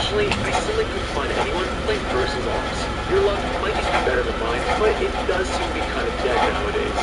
Unfortunately, I simply couldn't find anyone playing versus ops. Your luck might just be better than mine, but it does seem to be kind of dead nowadays.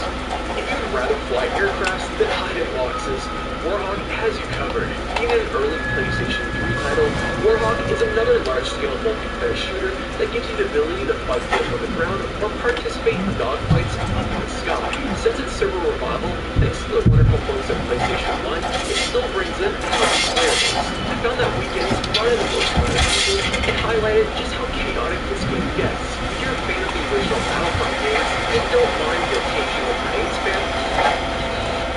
If you'd rather fly aircrafts than hide in boxes, Warhawk has you covered. Even an early PlayStation 3 title, Warhawk is another large-scale multiplayer shooter that gives you the ability to fight both on the ground or participate in dogfights up in the sky. Since its server revival, thanks to the wonderful folks at PlayStation 1, it still brings in a healthy player base. I found that weekends brought in the most amount of people and highlighted just how chaotic this game gets. If you're a fan of the original Battlefront games and don't mind the occasional grenade spam,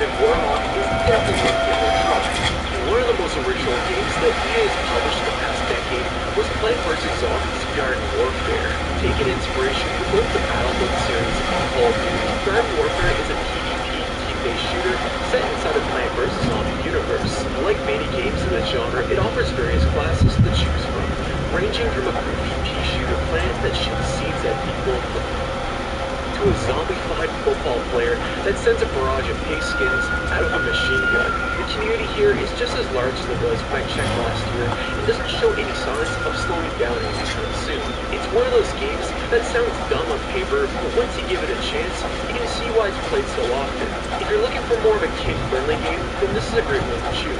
then Warhawk is definitely worth giving a try. One of the most original games that EA has published in the past decade was Plants vs. Zombies Garden Warfare. Taking inspiration from both the Battlefield series and Call of Duty, Garden Warfare is a PvP team-based shooter set inside a Plants vs. Zombie universe. Like many games in the genre, it offers various classes to choose from, ranging from a goofy pea shooter plant that shoots seeds at people to a zombified football player that sends a barrage of pig skins out of a machine gun. The community here is just as large as it was when I checked last year and doesn't show any signs of slowing down anytime soon. It's one of those games that sounds dumb on paper, but once you give it a chance, you can see why it's played so often. If you're looking for more of a kid-friendly game, then this is a great one to choose.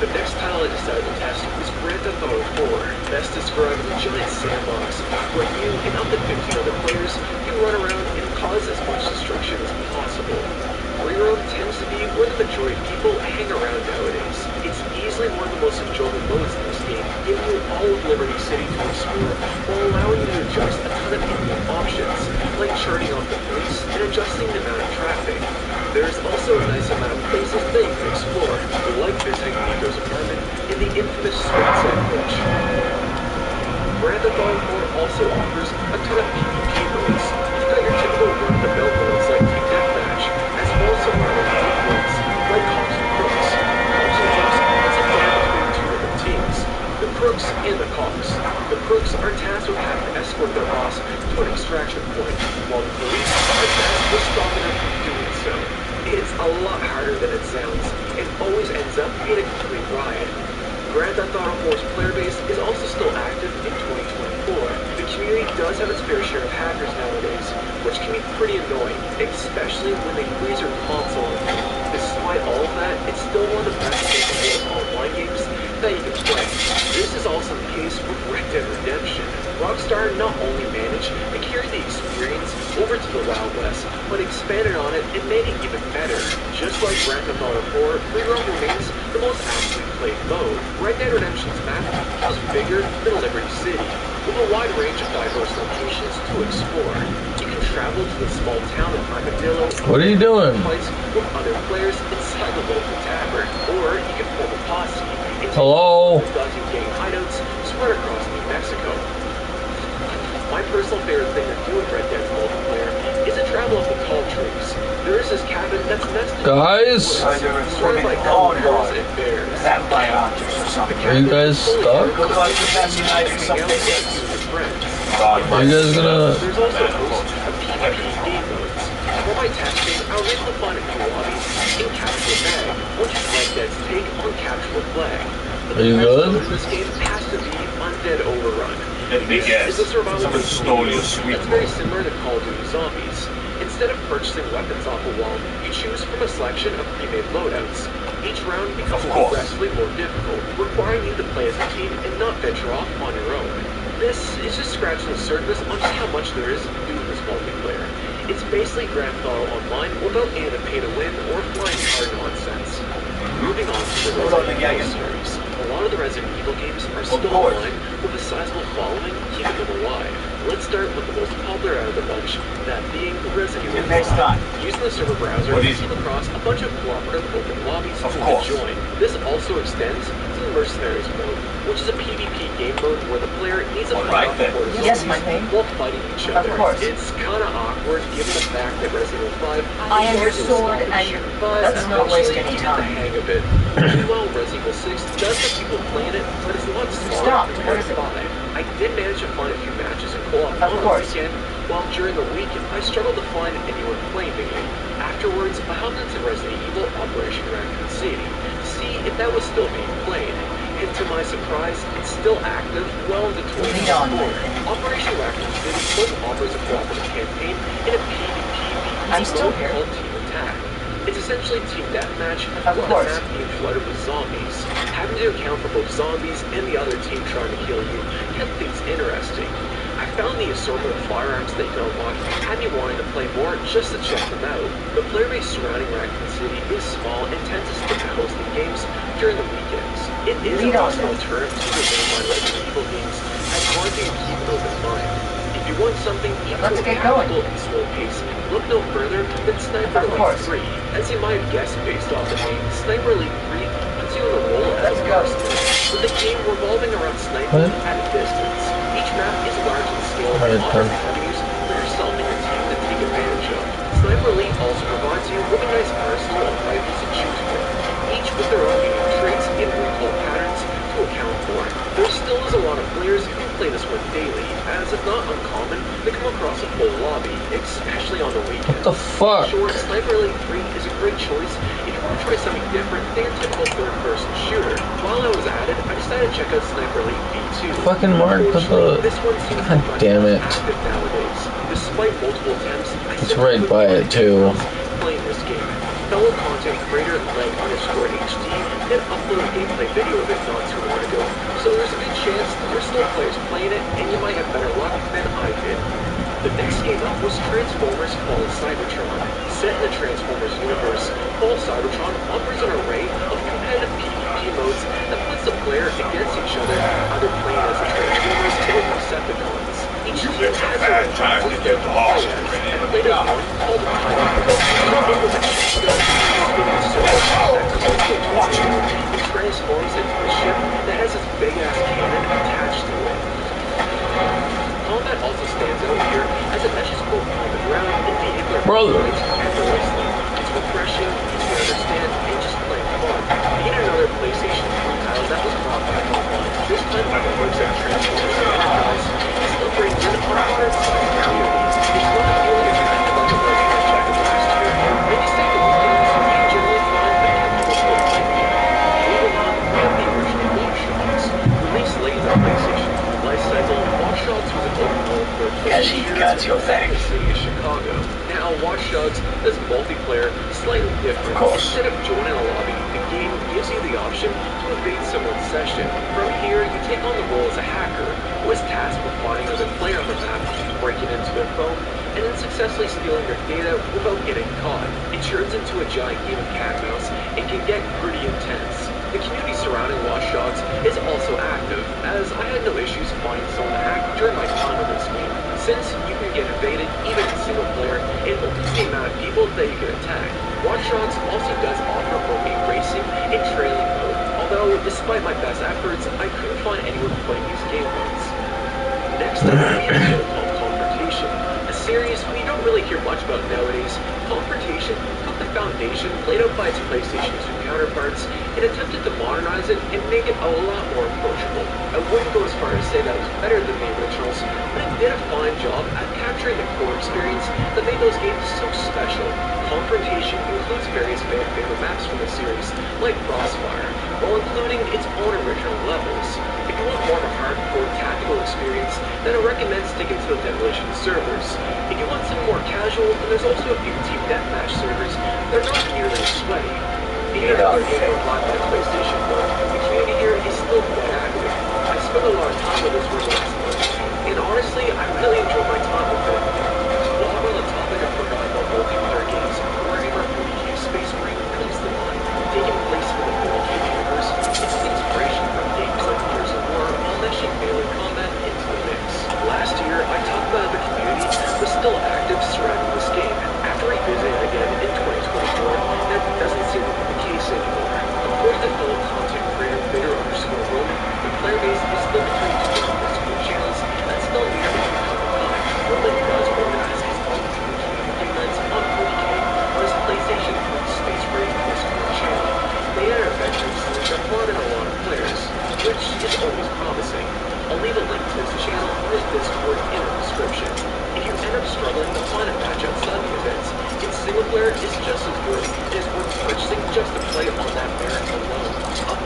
The next title I decided to test was Grand Theft Auto 4, best described as a giant sandbox, where you and up to 15 other players can run around and cause as much destruction as possible. Free roam tends to be where the majority of people hang around nowadays. It's easily one of the most enjoyable modes in this game, giving you all of Liberty City to explore while allowing you to adjust a ton of in-game options, like turning off the police and adjusting the amount of traffic. There's also a nice amount of places that you can explore, like visiting Nico's apartment in the infamous Sweat Sandwich. Grand Theft Auto 4 also offers a ton of PvP modes. You've got your typical run-of-the-mill modes like Team Deathmatch, as well as some rather unique ones like Cops and Crooks. Cops and Crooks is a battle between two different teams, the Crooks and the Cops. The Crooks are tasked with having to escort their boss to an extraction point, while the police are tasked with stopping them from doing so. It's a lot harder than it sounds, and always ends up being a complete riot. Grand Theft Auto 4's player base is also still active in 2024. The community does have its fair share of hackers nowadays, which can be pretty annoying, especially when they freeze your console on you. Despite all of that, it's still one of the best online games that you can play. This is also the case with Red Dead Redemption. Rockstar not only managed to carry the experience over to the Wild West, but expanded on it and made it even better. Just like Grand Theft Auto 4, free roam remains the most actively played mode. Red Dead Redemption's map is bigger than Liberty City, with a wide range of diverse locations to explore. You can travel to the small town of Armadillo. What are you doing? Fights with other players inside the local tavern, or you can form a posse and take dozen gang hideouts spread across New Mexico. My personal favorite thing to do in Red Dead multiplayer is to travel up the tall trees. There is this cabin that's nested surrounded by elk and bears. Are you guys stuck? Are you guys gonna... There's also a host of PvP game modes. For my testing, I was able to find a few lobbies in Capture the Flag, which is Red Dead's take on Capture the Flag. Are you good? This game has to be Undead Overrun. This is a survival story that's very similar to Call of Duty Zombies. Instead of purchasing weapons off a wall, you choose from a selection of pre-made loadouts. Each round becomes progressively more difficult, requiring you to play as a team and not venture off on your own. This is just scratching the surface on just how much there is to do in this multiplayer. It's basically Grand Theft Auto Online without any of the pay-to-win or flying car nonsense. Moving on to the Resident Evil series. A lot of the Resident Evil games are still online with a sizable following keeping them alive. Let's start with the most popular out of the bunch, that being Resident Evil 5. Using the server browser, you come across a bunch of cooperative open lobbies to join. This also extends to the Mercenaries mode, which is a PvP game mode where the player needs a fight while fighting each other. It's kinda awkward given the fact that Resident Evil 5 I am your sword and your... Let's not waste any time. The hang of it. Meanwhile, Resident Evil 6 does have people playing it, but it's a lot smaller compared to 5. I did manage to find a few matches in co-op on the weekend, while during the week, I struggled to find anyone playing the game. Afterwards, I hopped into Resident Evil Operation Raccoon City to see if that was still being played. and to my surprise, it's still active well into 2024. Operation Raccoon City both offers a cooperative campaign and a PvP I'm still mode here. called Team Attack. It's essentially team deathmatch Of with the course. map being flooded with zombies. Having to account for both zombies and the other team trying to kill you kept things interesting. I found the assortment of firearms that you can unlock had me wanting to play more just to check them out. The player base surrounding Raccoon City is small and tends to stick to hosting games during the weekends. It is a decent alternative to the mainline Resident Evil games, and one thing to keep an open mind. If you want something Let's equally get going. tactical and slow pace, look no further than Sniper Of Elite course. 3. As you might have guessed based off the name, Sniper Elite 3 puts you in a role as Let's a go. marksman, with the game revolving around sniping What? at a distance. Each map is large in scale Alright, and offers done. avenues for yourself and your team to take advantage of. Sniper Elite also provides you with a nice arsenal of rifles to choose from, each with their own unique traits and recoil patterns to account for. There still is a lot of players who play this one daily, as it's not uncommon to come across a full lobby, especially on the weekends. What the fuck? Sure, Sniper Elite 3 is a great choice if you want to try something different than your typical third-person shooter. While I was at it, I decided to check out Sniper Elite V2. Fucking Mark, put Unfortunately, the- this one seems God much damn less it. active nowadays. Despite multiple attempts, I It's simply right couldn't by find it, too. anyone else playing this game. Fellow content creator Leg_HD did upload a gameplay video of it not too long ago, so there's a good chance there's still players playing it, and you might have better luck than I did. The next game up was Transformers Fall of Cybertron. Set in the Transformers universe, Fall of Cybertron offers an array of competitive PvP modes that puts the player against each other, either playing as the Transformers or the Decepticons. Each team has their own classes they can play as, and the latest one, called the Titan Eagle, enables a ship gun using solar that connects to a torpedo and transforms into a ship that has its big-ass cannon attached to it. Combat also stands out here as it meshes both on the ground and vehicular Brother. fights effortlessly. It's refreshing, easy to understand, and just plain fun. Being another PlayStation 3 title that was brought back online, this time by the folks at Transformers Enterprise, is still brings in a moderate-sized community. It's not nearly as active as it was when I checked it last year, and you stick to weekends, you can generally find that people still play the game. Moving on, we have the original Watch Dogs. Released late in the PlayStation 2 life cycle, Watch Dogs was an open world third-person shooter got your set in back. the city of Chicago. Now, Watch Dogs is multiplayer, slightly different. Of course. Instead of joining a lobby, the game gives you the option to invade someone's session. From here, you take on the role as a hacker, who is tasked with finding another player on the map, breaking into their phone, and then successfully stealing their data without getting caught. It turns into a giant game of cat and mouse and can get pretty intense. The community surrounding Watch Dogs is also active, as I had no issues finding someone to hack during my time with this game. Since you can get invaded even in single player, it opens the amount of people that you can attack. Watch Dogs also does offer both a racing and trailing mode, although despite my best efforts, I couldn't find anyone playing these game modes. Next up, we have a show called Confrontation, a series we don't really hear much about nowadays. Confrontation took the foundation laid out by its PlayStation 2 counterparts and attempted to modernize it and make it a lot more approachable. I wouldn't go as far as to say that it was better than the originals, but it did a fine job at capturing the core experience that made those games so special. Confrontation includes various favorite maps from the series, like Crossfire, while including its own original levels. If you want more of a hardcore tactical experience, then I recommend sticking to the Demolition servers. If you want something more casual, then there's also a few team deathmatch servers that are not nearly as sweaty. Being another game online by PlayStation 1, the community here is still quite active. I spent a lot of time with this one last month, and honestly, I really enjoyed my time with it. While we're on the topic of forgotten multiplayer games, Warhammer 40k Space Marine comes to mind. Taking place in the 40k universe, it's the inspiration from games like Gears of War while meshing melee combat into the mix. Last year, I talked about how the community was still active surrounding this game. After revisiting it again in 2024, that doesn't seem to be the case anymore. According to fellow content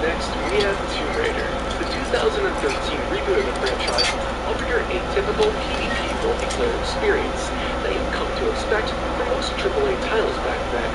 Next, we have Tomb Raider. The 2013 reboot of the franchise offered your atypical PvP multiplayer experience that you've come to expect from most AAA titles back then.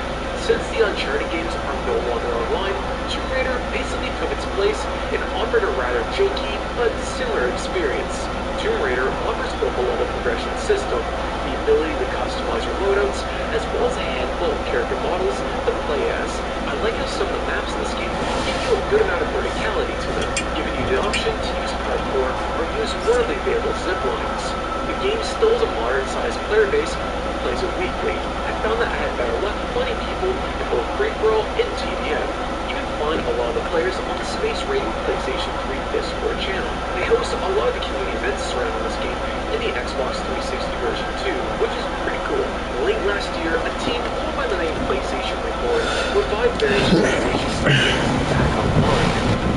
Since the Uncharted games are no longer online, Tomb Raider basically took its place and offered a rather janky but similar experience. Tomb Raider offers both a level progression system, the ability to customize your loadouts, as well as a handful of character models to play as. I like how some of the maps in this game give you a good amount of verticality to them, giving you the option to use parkour or use one of the available zip lines. The game still has a moderate-sized player base who plays it weekly. I found that I had better luck finding people in both free-for-all and TDM. You can find a lot of the players on the Space Rating PlayStation 3 Discord channel. They host a lot of the community events surrounding this game in the Xbox 360 version too, which is pretty cool. Late last year, a team called by the name PlayStation Report revived various PlayStation games back online.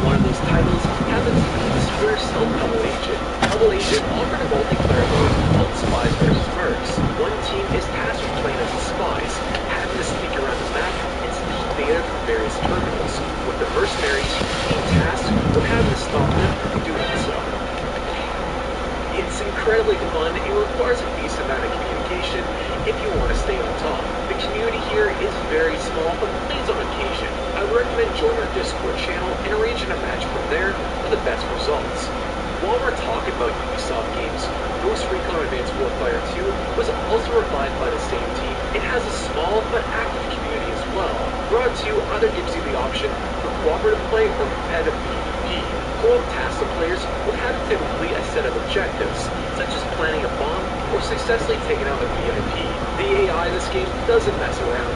One of those titles happens to be the Square Cell Double Agent. Double Agent offered a multiplayer mode called Spies vs. Mercs. One team is tasked with playing as the spies, having to sneak around the map and steal data from various terminals, with the mercenaries being tasked with having to stop them from doing so. It's incredibly fun and requires a decent amount of communication if you want to stay on top. The community here is very small but plays on occasion. I would recommend joining our Discord channel and arranging a match from there for the best results. While we're talking about Ubisoft games, Ghost Recon Advanced Warfare 2 was also revived by the same team. It has a small but active community as well. Raw 2 either gives you the option for cooperative play or competitive PvP. Co-op tasks the players will have to complete a set of objectives, such as planting a bomb or successfully taking out a VIP. The AI in this game doesn't mess around.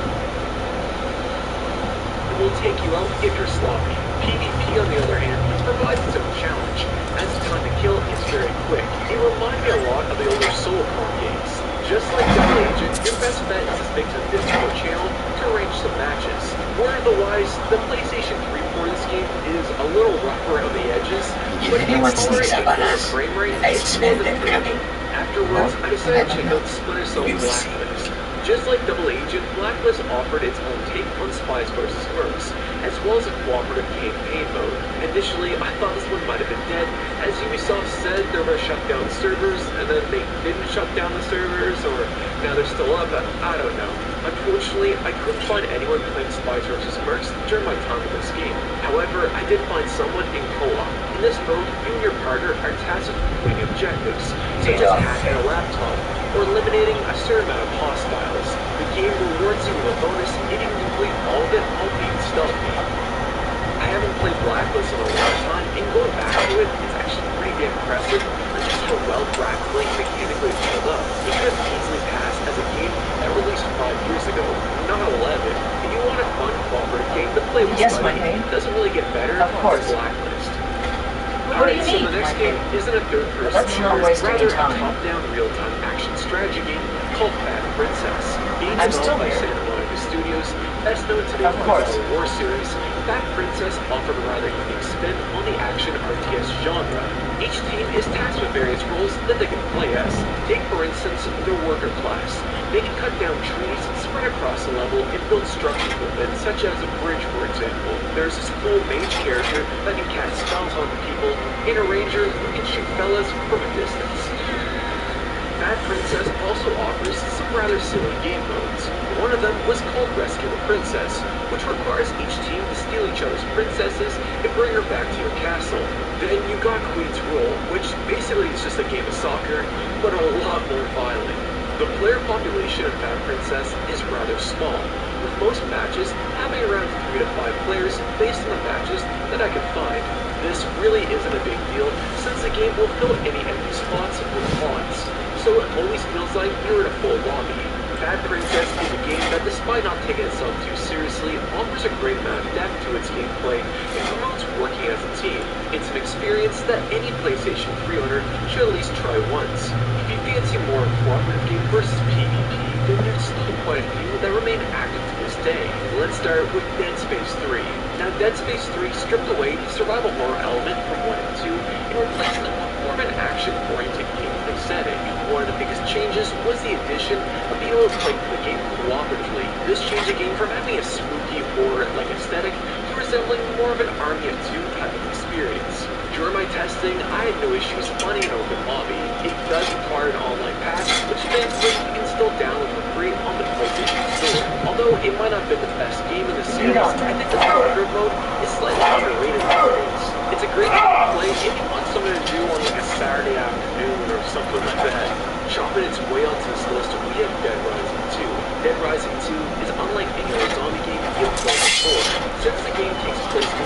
It will take you out if you're sloppy. PvP, on the other hand, provides its own challenge, as the time to kill is very quick. It reminds me a lot of the older Soulcom games. Just like Double Agent, your best bet is to stick to the Discord channel to arrange some matches. Word of the wise, the PlayStation 3 for this game is a little rough around the edges, but it can tolerate a lower frame rate and more than pretty. Afterwards, I decided to check out Splinter Cell Blacklist. Just like Double Agent, Blacklist offered its own take on Spies vs. Mercs, as well as a cooperative campaign mode. Initially, I thought this one might have been dead, as Ubisoft said they were going to shut down the servers, and then they didn't shut down the servers, or now they're still up, I don't know. Unfortunately, I couldn't find anyone playing Spies vs. Mercs during my time in this game. However, I did find someone in co-op. In this mode, you and your partner are tasked with completing objectives, such as hacking a laptop, or eliminating a certain amount of hostiles. The game rewards you with a bonus if you complete all of it while being stealthy. I haven't played Blacklist in a long time, and going back to it is actually pretty impressive on just how well graphically and mechanically it's held up. It could have easily passed as a game that released 5 years ago, not 11. If you want a fun cooperative game to play with somebody, it doesn't really get better than Blacklist. Alright, so the next game isn't a third-person shooter, rather a top-down real-time action strategy game called Bad Princess. Being developed by Santa Monica Studios, best known today for the War series, Bad Princess offered a rather unique spin on the action RTS genre. Each team is tasked with various roles that they can play as. Take, for instance, their worker class. They can cut down trees, spread across the level, and build structures with it, such as a bridge, for example. There's this cool mage character that can cast spells on people, and a ranger who can shoot fellas from a distance. Bad Princess also offers some rather silly game modes. One of them was called Rescue the Princess, which requires each team to steal each other's princesses and bring her back to your castle. Then you got Queen's Rule, which basically is just a game of soccer, but a lot more violent. The player population of Bad Princess is rather small, with most matches having around 3 to 5 players based on the matches that I could find. This really isn't a big deal, since the game will fill any empty spots with bots, so it always feels like you're in a full lobby. Bad Princess is a game that, despite not taking itself too seriously, offers a great amount of depth to its gameplay and promotes working as a team. It's an experience that any PlayStation 3 owner should at least try once. If you fancy more cooperative game versus PvP, then there's still quite a few that remain active to this day. Let's start with Dead Space 3. Now, Dead Space 3 stripped away the survival horror element from 1 and 2 and replaced them with more of an action-oriented gameplay setting. One of the biggest changes was the addition of being able to play the game cooperatively. This changed the game from having a spooky horror-like aesthetic to resembling more of an Army of Two type of experience. During my testing, I had no issues finding an open lobby. It does require an online patch, which thankfully you can still download for free on the PlayStation Store. Although it might not have been the best game in the series, I think the Thunder mode is slightly underrated nowadays. It's a great game to play if you want something to do on like a Saturday afternoon or something like that. Chopping its way onto this list, we have Dead Rising 2. Dead Rising 2 is unlike any other zombie game you've played before, since the game takes place in a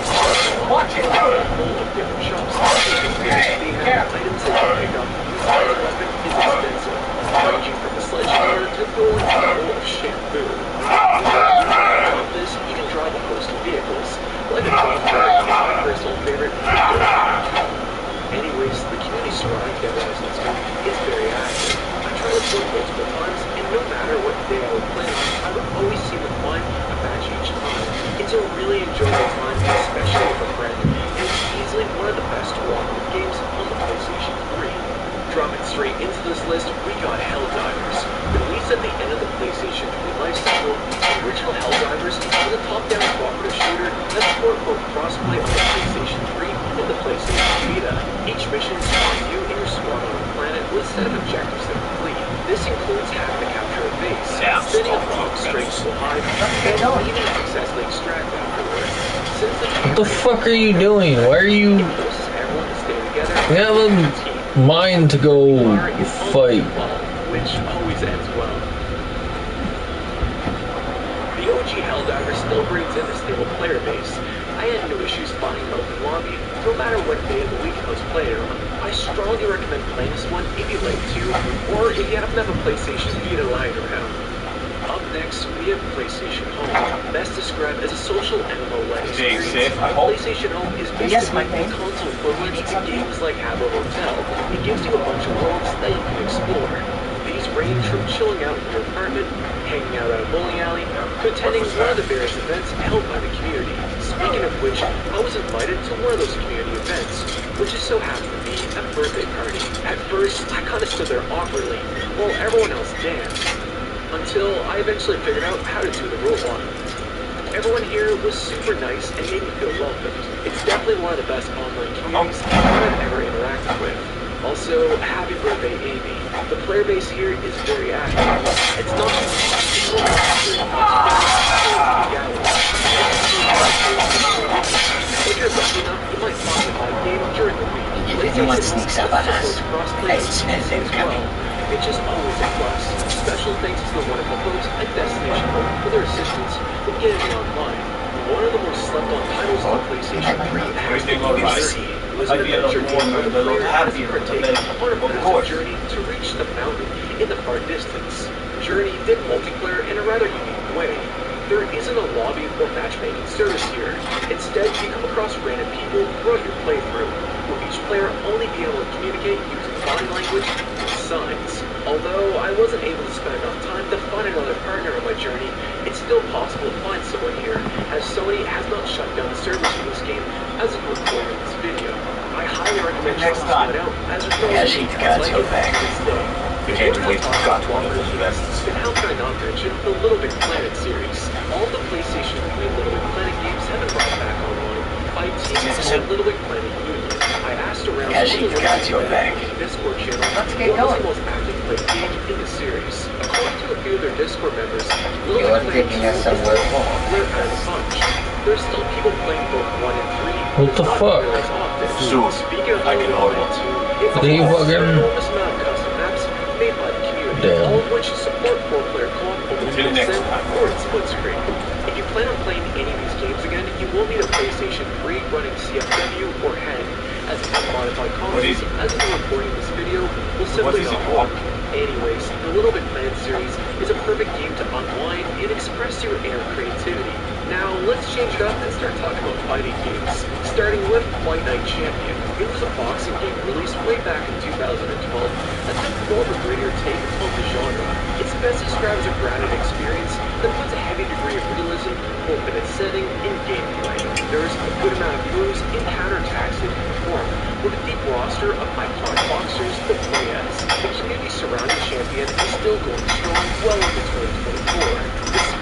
full of different shops. They have items that you pick up. Each weapon is expensive, ranging from a sledgehammer to throwing a bowl of shampoo. On this, you can drive a host of vehicles, like a golf cart and my personal favorite, Anyways, the community surrounding Dead Rising 2 is very active. I tried to play multiple times, and no matter what day I would play on, I would always seem to find a match each time. It's a really enjoyable time, especially with a friend, and it's easily one of the best cooperative games on the PlayStation 3. Dropping straight into this list, we got Helldivers. Released at the end of the PlayStation 3 life cycle, the original Helldivers was a top-down cooperative shooter that supported both crossplay on the PlayStation 3 and the PlayStation Vita. Each mission spawned you and your squad on a planet with a set of objectives to complete. This includes having to capture a base, spinning a bomb straight so high, and even successfully extract afterward. What the fuck are you doing? Why are you... forces everyone to stay together. We have a mind to go fight. Which always ends well. The OG Helldiver still brings in a stable player base. I had no issues finding an open lobby, no matter what day of the week I was playing on. I strongly recommend playing this one if you'd like to, or if you happen to have a PlayStation Vita lying around. Up next, we have PlayStation Home, best described as a social MMO-led experience. PlayStation Home is basically a console equivalent to games like Habbo Hotel. It gives you a bunch of worlds that you can explore. These range from chilling out in your apartment, hanging out at a bowling alley, to attending one of the various events held by the community. Speaking of which, I was invited to one of those community events, which just so happened to be a birthday party. At first, I kind of stood there awkwardly, while everyone else danced, until I eventually figured out how to do the robot. Everyone here was super nice and made me feel welcomed. It's definitely one of the best online communities I've ever interacted with. Also, happy birthday, Amy. The player base here is very active. It's not just people, if you're lucky enough, you might find a live game during the week. Anyone sneaks up on us, crossplay I smell them as coming. well. It's just always a plus. Special thanks to the wonderful folks at Destination Home for their assistance in getting me online. One of the most slept-on titles on PlayStation 3 has been Journey. It was an adventure game where the player has to partake on a massive journey to reach the mountain in the far distance. Journey did multiplayer in a rather unique way. There isn't a lobby or matchmaking service here. Instead, you come across random people throughout your playthrough, with each player only being able to communicate using body language and signs. Although I wasn't able to spend enough time to find another partner on my journey, it's still possible to find someone here, as Sony has not shut down the service for this game as of recording this video. I highly recommend checking it out, as there's no reason to like it to this day. If you're not talking about then how can I not mention the Little Big Planet series? All the PlayStation 3 Little Big Planet games have been brought back online by a team called Little Big Planet Union. I asked around As you got your back. Discord channel Let's get what was going. the most active played game in the series. According to a few of their Discord members, Little You're Big Planet picking 2 us is somewhere the wrong. popular out of the bunch. There's still people playing both 1 and 3. What the fuck? Soon, Speaking of I can hold it. it's Did he a fucking- enormous amount of custom maps made by the community, Damn. all of which support 4-player co-op over Until next 10% time. or in split screen. If you plan on playing any of these games again, you will need a PlayStation 3 running CFW or HEN, as unmodified consoles, as of the recording of this video, will simply not work. Anyways, the Little Big Planet series is a perfect game to unwind and express your inner creativity. Now, let's change it up and start talking about fighting games, starting with Fight Night Champion. It was a boxing game released way back in 2012 that took more of a grittier take on the genre. It's best described as a grounded experience that puts a heavy degree of realism both in its setting and gameplay. There's a good amount of moves and counterattacks that you can perform, with a deep roster of iconic boxers to play as. The community surrounding Champion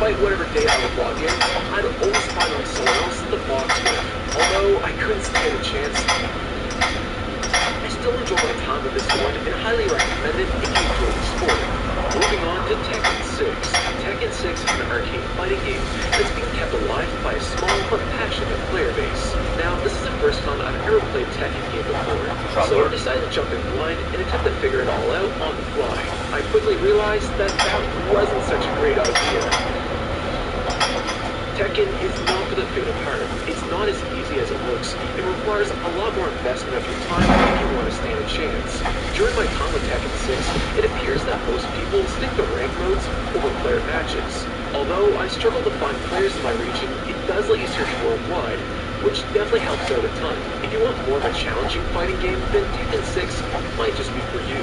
despite whatever day I would log in, I'd always find someone else in the box with. Although I couldn't stand a chance, I still enjoy my time with this one and highly recommend it if you enjoy the sport. Moving on to Tekken 6. Tekken 6 is an arcade fighting game that's being kept alive by a small but passionate player base. Now, this is the first time I've ever played a Tekken game before, so I decided to jump in blind and attempt to figure it all out on the fly. I quickly realized that wasn't such a great idea. Tekken is not for the faint of heart. It's not as easy as it looks. It requires a lot more investment of your time if you want to stand a chance. During my time with Tekken 6, it appears that most people stick to rank modes over player matches. Although I struggle to find players in my region, it does let you search worldwide, which definitely helps out a ton. If you want more of a challenging fighting game, then Tekken 6 might just be for you.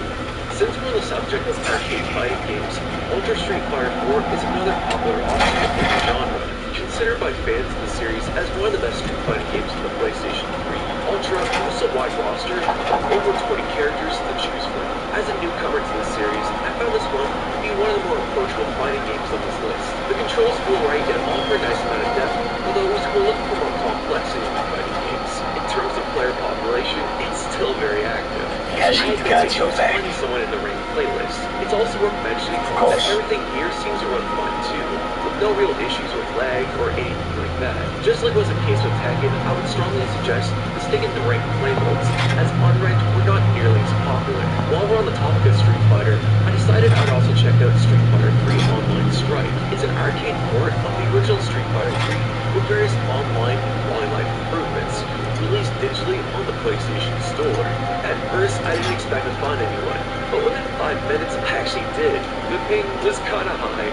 Since we're on the subject of arcade fighting games, Ultra Street Fighter 4 is another popular option in the genre, considered by fans of the series as one of the best Street Fighting games on the PlayStation 3. Ultra boasts a wide roster of over 20 characters to choose from. As a newcomer to this series, I found this one to be one of the more approachable fighting games on this list. The controls feel right and offer a nice amount of depth, although we're looking for more complexity in fighting games. In terms of player population, it's still very active. Yes, you've got your back. Finding someone in the ring playlist. It's also worth mentioning that everything here seems to run fine too, with no real issues with lag or anything like that. Just like was the case with Tekken, I would strongly suggest to stick in the ranked play modes, as unranked were not nearly as popular. While we're on the topic of Street Fighter, I decided I'd also check out Street Fighter 3 Online Strike. It's an arcade port of the original Street Fighter 3 with various online and quality life improvements, released digitally on the PlayStation Store. At first, I didn't expect to find anyone, but within 5 minutes, I actually did. The ping was kinda high,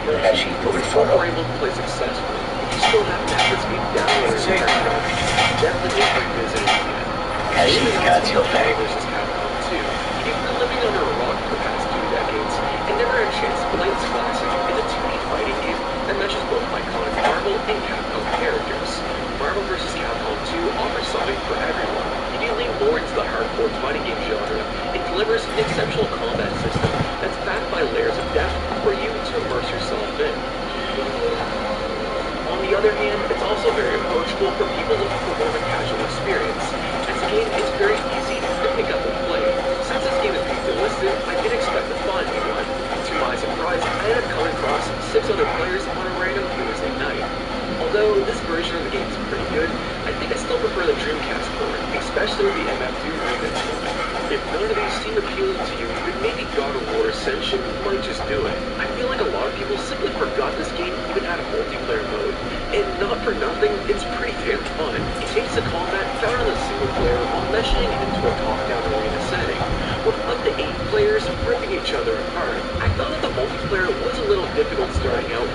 but we still were able to play successfully. If you still haven't had this game downloaded or checked out, definitely revisit it again. She's got your back. Versus Capcom 2. You've been living under a rock for the past 2 decades and never had a chance to play this classic. It's a 2D fighting game that matches both iconic Marvel and Capcom characters. Marvel vs. Capcom 2 offers something for everyone. If you lean more into the hardcore fighting game genre, it delivers an exceptional combat system that's backed by layers of depth for you to immerse yourself in. On the other hand, it's also very approachable for people looking for more of a casual experience, as the game is very easy to pick up and play. Since this game is being delisted, I didn't expect to find anyone. To my surprise, I ended up coming across 6 other players on a random Thursday night. Although this version of the game is pretty good, I think I still prefer the Dreamcast port, especially with the MF2 remix mode. If none of these seem appealing to you, then maybe God of War Ascension might just do it. I feel like a lot of people simply forgot this game even had a multiplayer mode, and not for nothing, it's pretty damn fun. It takes the combat found in the single player while meshing it into a top-down arena setting, with up to 8 players ripping each other apart. I found that the multiplayer was a little difficult starting out,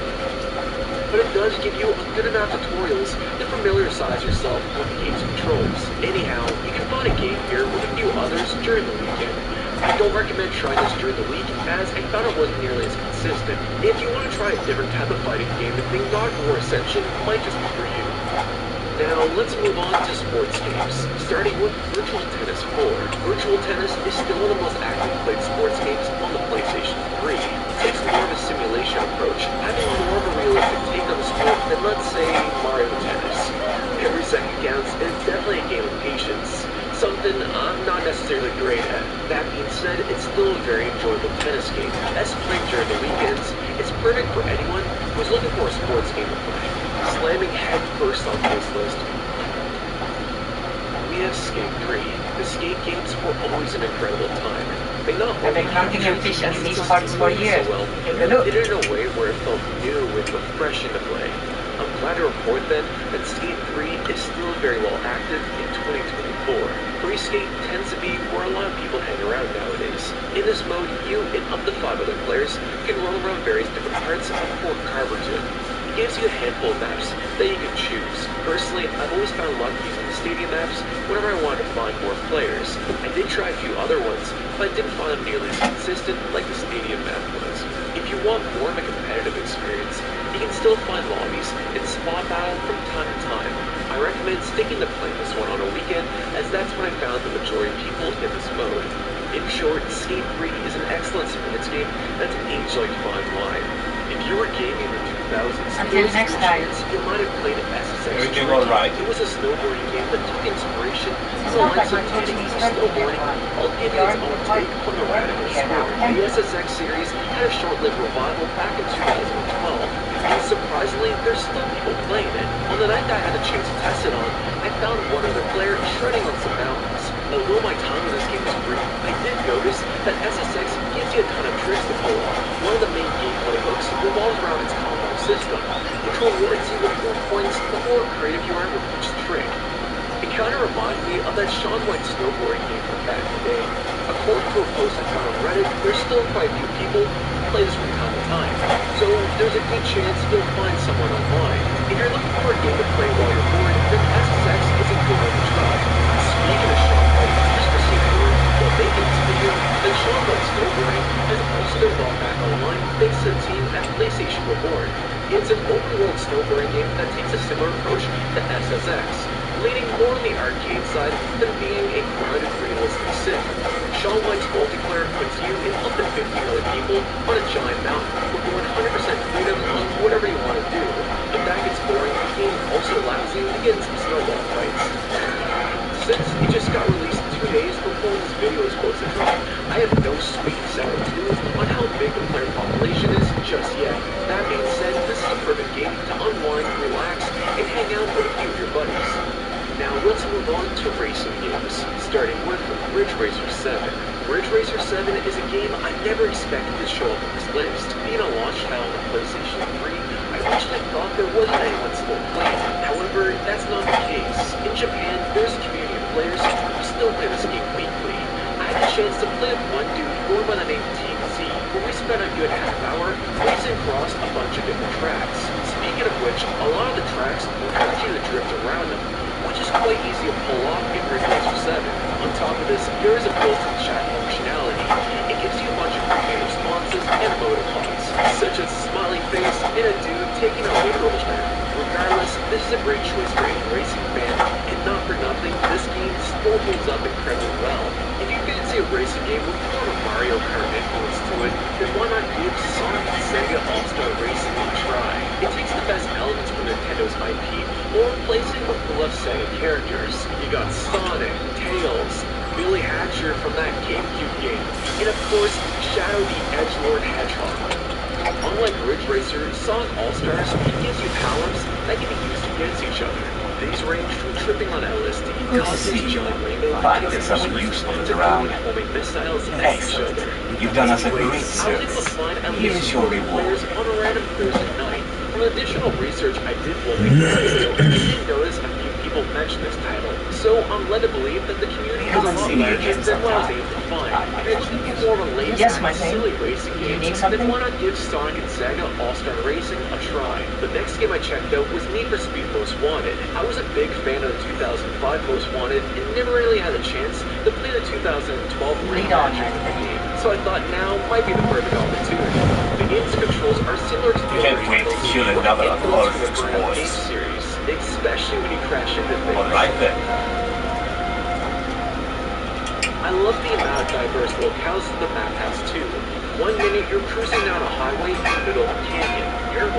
but it does give you a good amount of tutorials to familiarize yourself with the game's controls. Anyhow, you can find a game here with a few others during the weekend. I don't recommend trying this during the week, as I found it wasn't nearly as consistent. If you want to try a different type of fighting game, then God of War Ascension might just be for you. Now, let's move on to sports games, starting with Virtual Tennis 4. Virtual Tennis is still one of the most actively played sports games on the PlayStation 3. It takes more of a simulation approach, having more of a realistic take on the sport than, let's say, Mario Tennis. Every second counts, and it's definitely a game of patience, something I'm not necessarily great at. That being said, it's still a very enjoyable tennis game. As played during the weekends, it's perfect for anyone who's looking for a sports game to play. Slamming head first on this list, we have Skate 3. The skate games were always an incredible time. They not only hunting and fishing these parts for years. so well, they did it in a way where it felt new and refreshing to play. I'm glad to report then that Skate 3 is still very well active in 2024. Free Skate tends to be where a lot of people hang around nowadays. In this mode, you and up to 5 other players can roll around various different parts of Fort Carverton. It gives you a handful of maps that you can choose. Personally, I've always found luck using the stadium maps whenever I wanted to find more players. I did try a few other ones, but I didn't find them nearly as consistent like the stadium map was. If you want more of a competitive experience, you can still find lobbies and spot battle from time to time. I recommend sticking to playing this one on a weekend, as that's when I found the majority of people in this mode. In short, Skate 3 is an excellent sports game that's an age-like fine wine. If you were gaming in the 2000s, Until next time. you might have played SSX. Everything all right? It was a snowboarding game that took inspiration It's from the not likes like of we're teaching Atticus you snowboarding, while giving its own take on the radical sport. The SSX series had a short-lived revival back in 2012, and surprisingly, there's still people playing it. On the night that I had a chance to test it on, I found one other player shredding on some mountains. Although my time in this game was brief, I did notice that SSX gives you a ton of tricks to pull off. One of the main gameplay hooks revolves around its combo system, which rewards you with more points the more creative you are with each trick. It kind of reminds me of that Shaun White snowboarding game from back in the day. According to a post I found on Reddit, there's still quite a few people who play this from time to time, so there's a good chance you'll find someone online. If you're looking for a game to play while you're bored, then SSX is a good one to try. Speaking of Shaun White, just received word while making this video that Shaun White snowboarding has also been brought back online thanks to the team at PlayStation Reward. It's an open-world snowboarding game that takes a similar approach to SSX, leaning more on the arcade side than being a crowded realistic sim. Shaun White's multiplayer puts you and up to 50 other people on a giant mountain with 100% freedom on whatever you want to do. If that gets boring, the game also allows you to get in some snowball fights. Since it just got released 2 days before this video is supposed to drop, I have no sweet sour news on how big the player population is just yet. That being said, this is a perfect game to unwind, relax, and hang out with a few of your buddies. Now let's move on to racing games, starting with Ridge Racer 7. Ridge Racer 7 is a game I never expected to show up on this list. Being a launch title on the PlayStation 3, I originally thought there wasn't anyone still playing it. However, that's not the case. In Japan, there's a community of players who still play this game weekly. I had a chance to play with one dude going by the name TZ, where we spent a good half hour racing across a bunch of different tracks. Speaking of which, a lot of the tracks encourage you to drift around them, which is quite easy to pull off in Ridge Racer 7. On top of this, there is a built-in chat functionality. It gives you a bunch of command responses and emoticons, such as a smiley face and a dude taking a literal turn. Regardless, this is a great choice for any racing fan, and not for nothing, this game still holds up incredibly well. If you fancy a racing game with more of a Mario Kart influence to it, then why not give Sonic and Sega All-Star Racing a try? It takes the best elements from Nintendo's IP, or replacing with beloved Sega characters. You got Sonic, Tails, Billy Hatcher from that GameCube game, and of course, Shadow the Edgelord Hedgehog. Unlike Ridge Racer, Sonic All-Stars gives you powers that can be used against each other. These range from tripping on LSD, causing a giant rainbow, Finding something useful to around. homing missiles at each Excellent. other. You've done us a Anyway, great I was able to service. find at Here least is your 40 reward. players on a random Thursday night. From additional research I did while making this video, I did notice a few people mention this title, so I'm led to believe that the community is a lot larger than what I was able to find. If you're looking for more of a lazy, Yes, my thing. silly racing You game, need then something? why not give Sonic and Sega All-Star Racing a try? The next game I checked out was Need for Speed Most Wanted. I was a big fan of the 2005 Most Wanted and never really had a chance to play the 2012 Lead on, rematch of the man. game, so I thought now might be the perfect opportunity. The game's controls are similar to the You can't wait to kill another of those game exploits. series, especially when you crash into things. Alright then. I love the amount of diverse locales the map has too. 1 minute you're cruising down a highway in the middle of a canyon. You're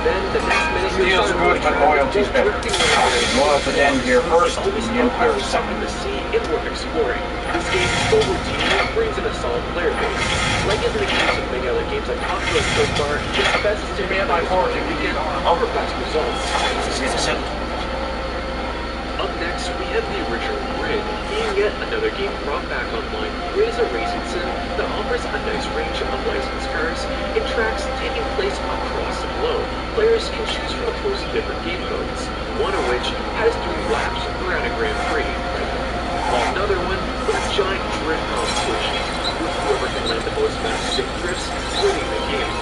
then the next minute you're Steel's good, but loyalty's better. Loyal to them here first, always the Empire second. the sea and worth exploring. This game so routinely brings in a solid player base. Like in the case of many other games I've talked about so far, it's best to be at my fortune weekend over best results. Citizen. Up next, we have the original Grid, being yet another game brought back online. Grid is a racing sim that offers a nice range of licensed cars and tracks taking place across the globe. Players can choose from a host of different game modes, one of which has 3 laps around a Grand Prix, while another one is a giant drift competition, with whoever can land the most amount of sick drifts winning the game.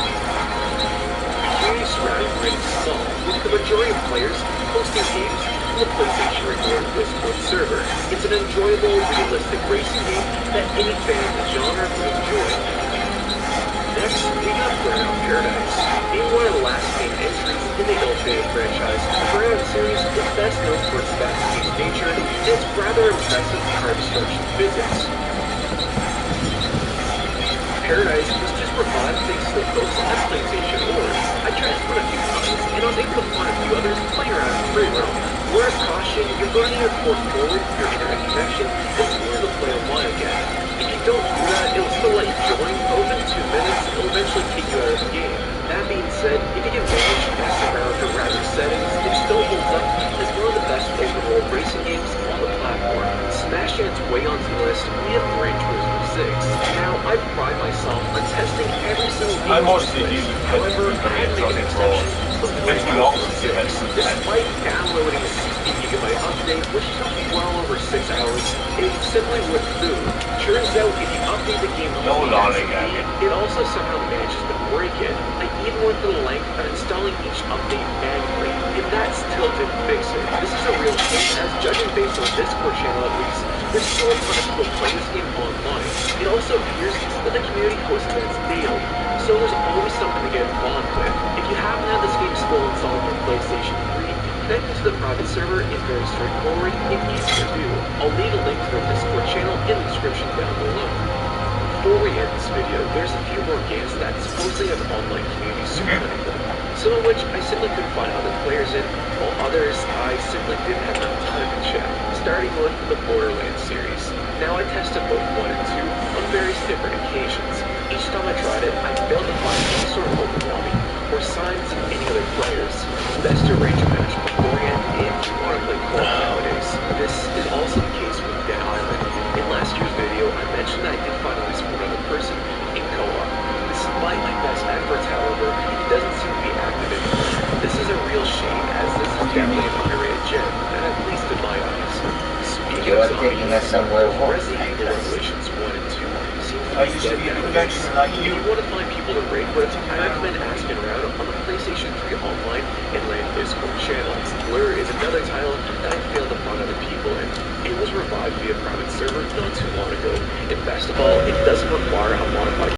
The community surrounding Grid is small, with the majority of players hosting games on the PlayStation Reward Discord server. It's an enjoyable, realistic racing game that any fan of the genre will enjoy. Next, we got Burnout Paradise. Being one of the last main entries in the ELDEN franchise, the Burnout series is best known for its fast-paced nature and its rather impressive car destruction physics. Paradise was just was revived thanks to the folks at PlayStation Org. I tried to split a few times, and I was able to find a few others playing around in free roam. Word of caution, you're going to need to port forward your internet connection as soon as to play online again. If you don't do that, it'll still let you join, but within 2 minutes, it'll eventually kick you out of the game. That being said, if you can manage messing around with your router settings, it still holds up as one of the best open world racing games on the platform. Smash Dance way onto the list, we have Gran Turismo 6. Now, I pride myself on testing every single game on this list. However, I had to make an exception for Gran Turismo 6. Despite downloading a 60-gigabyte update, which took well over 6 hours, it simply wouldn't do. Turns out, if you update the game on the SSD, it also somehow manages to break it. I even went to the length of installing each update manually, and that still didn't fix it. This is a real shame, as judging based on Discord channel at least, there's still a ton of people playing this game online. It also appears that the community hosts events daily, so there's always something to get involved with. If you haven't had this game still installed on your PlayStation 3, connecting to the private server is very straightforward and easy to do. I'll leave a link to their Discord channel in the description down below. Before we end this video, there's a few more games that supposedly have online communities surrounding them, some of which I simply couldn't find other players in, while others I simply didn't have enough time to check, starting with the Borderlands series. Now, I tested both 1 and 2 on various different occasions. Each time I tried it, I failed to find any sort of overwhelming or signs of any other players. Best to arrange a match beforehand if you want to play co-op nowadays. This is also the case with Dead Island. In last year's video, I mentioned that I did find at least one other person in co-op. Despite my best efforts, however, it doesn't seem to be active anymore. This is a real shame, as this is definitely an underrated gem, and at least in my eyes. Speaking of zombies, Resident Evil Revelations 1 and 2 seems to be dead nowadays. If you want to find people to raid with, I recommend asking around on the PlayStation 3 Online and LAN Discord channel. Blur is another title that I failed to find other people in. It was revived via private server not too long ago, and best of all, it doesn't require a modified